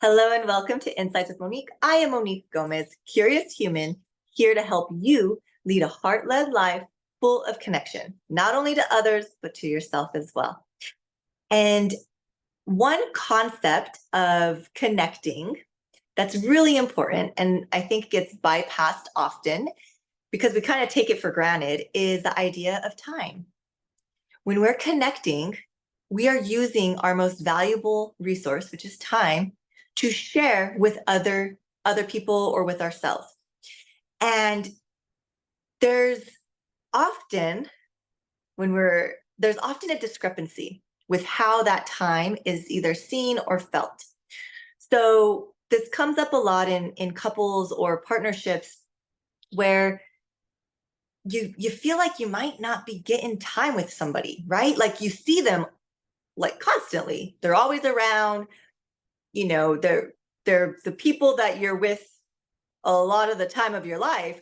Hello and welcome to Insights with Monique. I am Monique Gomez, curious human, here to help you lead a heart-led life full of connection, not only to others, but to yourself as well. And one concept of connecting that's really important, and I think gets bypassed often because we kind of take it for granted, is the idea of time. When we're connecting, we are using our most valuable resource, which is time, to share with other people or with ourselves. And there's often there's often a discrepancy with how that time is either seen or felt. So this comes up a lot in couples or partnerships where you feel like you might not be getting time with somebody, right? Like you see them like constantly. They're always around, they're the people that you're with a lot of the time of your life,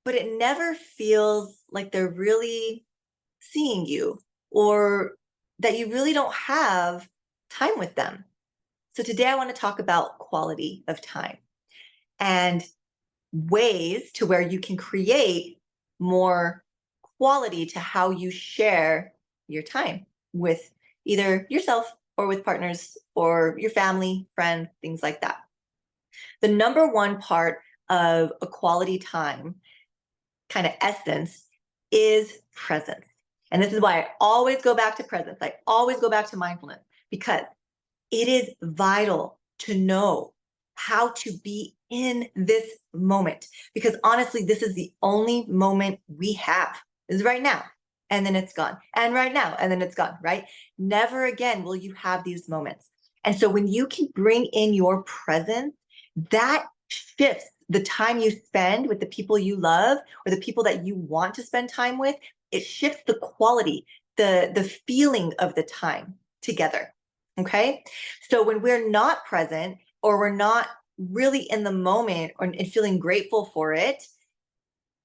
but it never feels like they're really seeing you or that you really don't have time with them. So today I want to talk about quality of time and ways to where you can create more quality to how you share your time with either yourself or with partners or your family, friends, things like that. The number one part of a quality time kind of essence is presence. And this is why I always go back to presence. I always go back to mindfulness because it is vital to know how to be in this moment. Because honestly, this is the only moment we have. This is right now. And then it's gone. And right now. And then it's gone, right? Never again will you have these moments. And so when you can bring in your presence, that shifts the time you spend with the people you love or the people that you want to spend time with. It shifts the quality, the feeling of the time together. Okay. So when we're not present or we're not really in the moment and feeling grateful for it,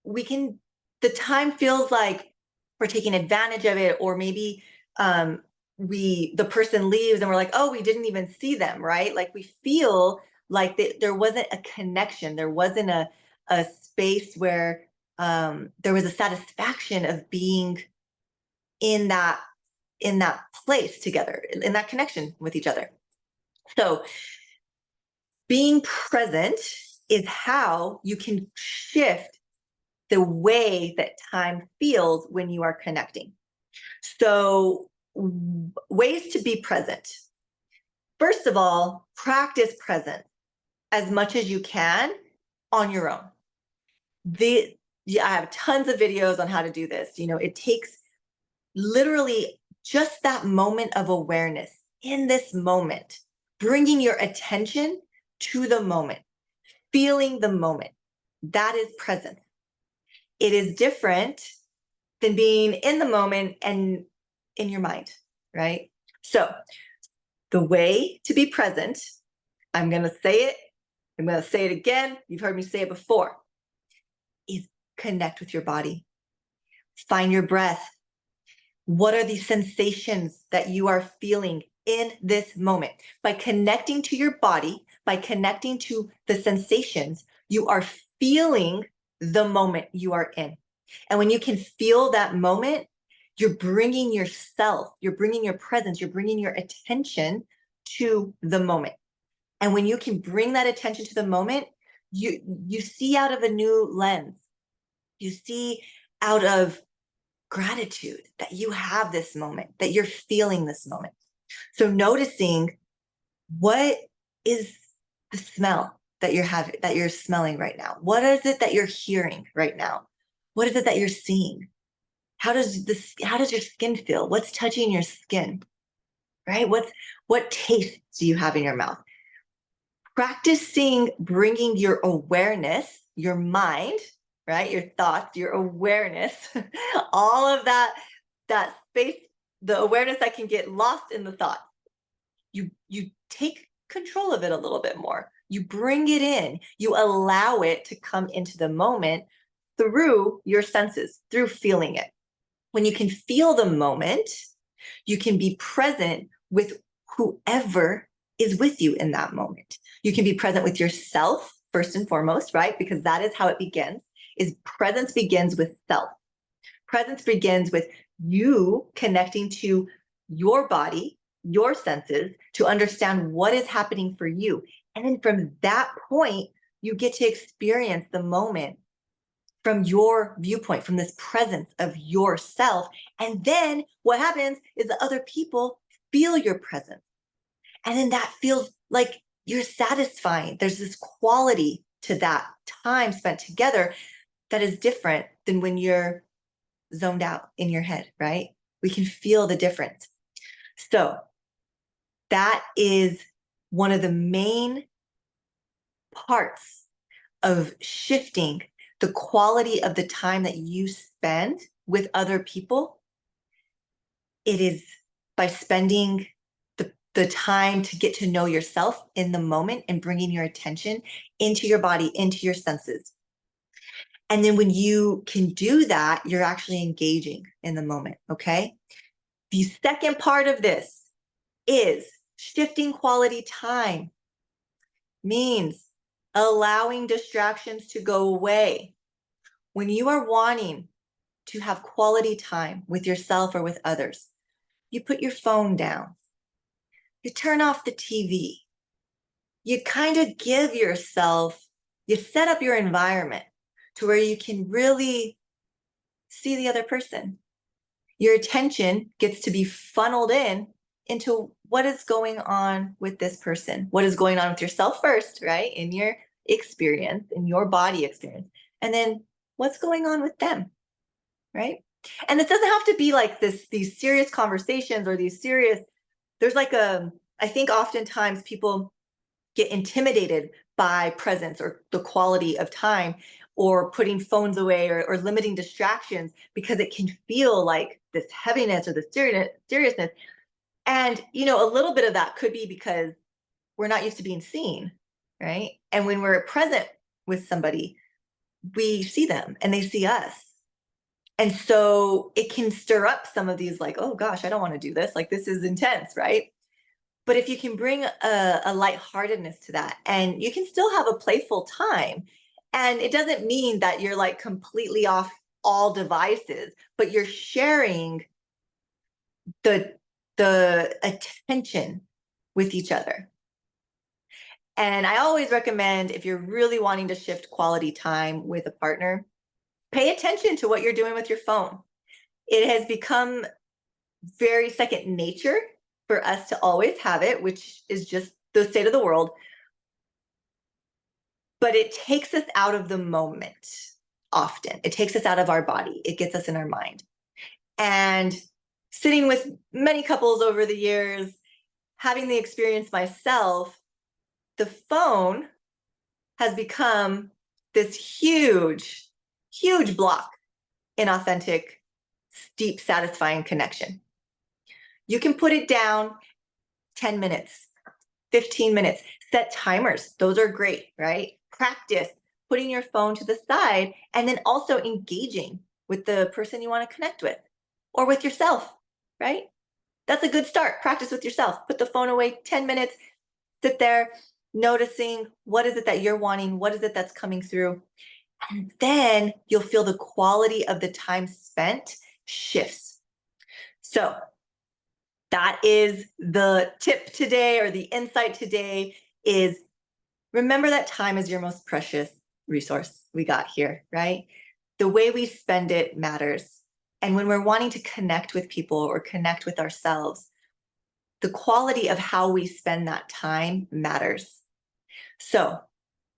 the time feels like we're taking advantage of it, or maybe the person leaves and we're like, oh, we didn't even see them, right? Like we feel like there wasn't a connection. There wasn't a space where there was a satisfaction of being in that place together, in that connection with each other. So being present is how you can shift the way that time feels when you are connecting. So ways to be present. First of all, practice presence as much as you can on your own. I have tons of videos on how to do this. It takes literally just that moment of awareness in this moment, bringing your attention to the moment, feeling the moment. That is presence. It is different than being in the moment and in your mind, right? So the way to be present, I'm going to say it. I'm going to say it again. You've heard me say it before, is connect with your body. Find your breath. What are the sensations that you are feeling in this moment? By connecting to your body, by connecting to the sensations, you are feeling the moment you are in. And when you can feel that moment, you're bringing yourself, you're bringing your presence, you're bringing your attention to the moment. And when you can bring that attention to the moment, you see out of a new lens. You see out of gratitude that you have this moment, that you're feeling this moment. So noticing what is the smell that you're smelling right now? What is it that you're hearing right now? What is it that you're seeing? How does your skin feel? What's touching your skin? Right? What taste do you have in your mouth? Practicing bringing your awareness, your mind, right? Your thoughts, your awareness, all of that space, the awareness that can get lost in the thought. You take control of it a little bit more. You bring it in. You allow it to come into the moment through your senses, through feeling it. When you can feel the moment, you can be present with whoever is with you in that moment. You can be present with yourself first and foremost, right? Because that is how it begins. Is presence begins with self. Presence begins with you connecting to your body, your senses, to understand what is happening for you. And then from that point, you get to experience the moment from your viewpoint, from this presence of yourself. And then what happens is the other people feel your presence. And then that feels like you're satisfying. There's this quality to that time spent together that is different than when you're zoned out in your head, right? We can feel the difference. So that is one of the main parts of shifting the quality of the time that you spend with other people. It is by spending the time to get to know yourself in the moment and bringing your attention into your body, into your senses. And then when you can do that, you're actually engaging in the moment, okay? The second part of this is shifting quality time means allowing distractions to go away. When you are wanting to have quality time with yourself or with others, you put your phone down, you turn off the TV, you kind of give yourself, you set up your environment to where you can really see the other person. Your attention gets to be funneled into what is going on with this person, what is going on with yourself first, right? In your experience, in your body experience, and then what's going on with them, right? And it doesn't have to be like these serious conversations or these serious, there's like I think oftentimes people get intimidated by presence or the quality of time or putting phones away or limiting distractions because it can feel like this heaviness or the seriousness. And, a little bit of that could be because we're not used to being seen, right? And when we're present with somebody, we see them and they see us. And so it can stir up some of these like, oh gosh, I don't want to do this. Like, this is intense, right? But if you can bring a lightheartedness to that, and you can still have a playful time, and it doesn't mean that you're like completely off all devices, but you're sharing the attention with each other. And I always recommend, if you're really wanting to shift quality time with a partner, pay attention to what you're doing with your phone. It has become very second nature for us to always have it, which is just the state of the world. But it takes us out of the moment often. It takes us out of our body. It gets us in our mind. And sitting with many couples over the years, having the experience myself, the phone has become this huge, huge block in authentic, deep, satisfying connection. You can put it down 10 minutes, 15 minutes, set timers. Those are great, right? Practice putting your phone to the side and then also engaging with the person you want to connect with or with yourself, right? That's a good start. Practice with yourself. Put the phone away 10 minutes, sit there, noticing what is it that you're wanting, what is it that's coming through. And then you'll feel the quality of the time spent shifts. So that is the tip today, or the insight today is, remember that time is your most precious resource we got here, right? The way we spend it matters. And when we're wanting to connect with people or connect with ourselves, the quality of how we spend that time matters. So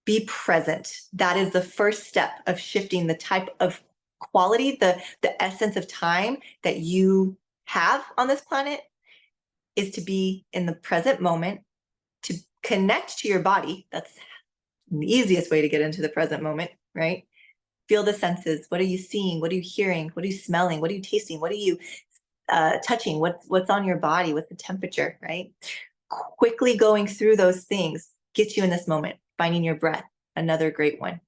be present. That is the first step of shifting the type of quality, the essence of time that you have on this planet, is to be in the present moment, to connect to your body. That's the easiest way to get into the present moment, right? Feel the senses. What are you seeing? What are you hearing? What are you smelling? What are you tasting? What are you touching? What's on your body? What's the temperature, right? Quickly going through those things gets you in this moment. Finding your breath, another great one.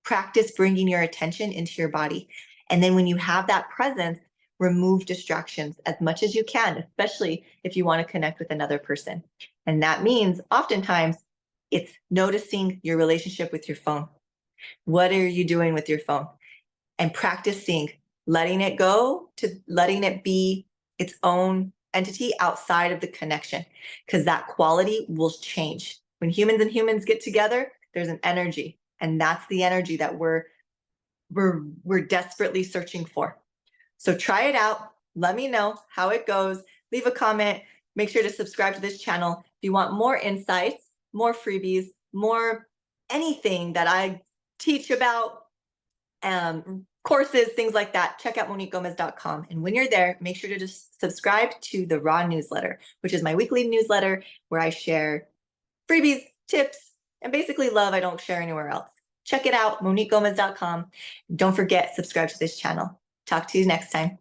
Practice bringing your attention into your body. And then when you have that presence, remove distractions as much as you can, especially if you want to connect with another person. And that means oftentimes it's noticing your relationship with your phone. What are you doing with your phone? And practicing letting it go to letting it be its own entity outside of the connection, because that quality will change. When humans and humans get together, there's an energy, and that's the energy that we're desperately searching for. So try it out. Let me know how it goes. Leave a comment. Make sure to subscribe to this channel. If you want more insights, more freebies, more anything that I teach about, courses, things like that, check out MoniqueGomez.com. And when you're there, make sure to just subscribe to the Raw newsletter, which is my weekly newsletter where I share freebies, tips, and basically love I don't share anywhere else. Check it out, MoniqueGomez.com. Don't forget, subscribe to this channel. Talk to you next time.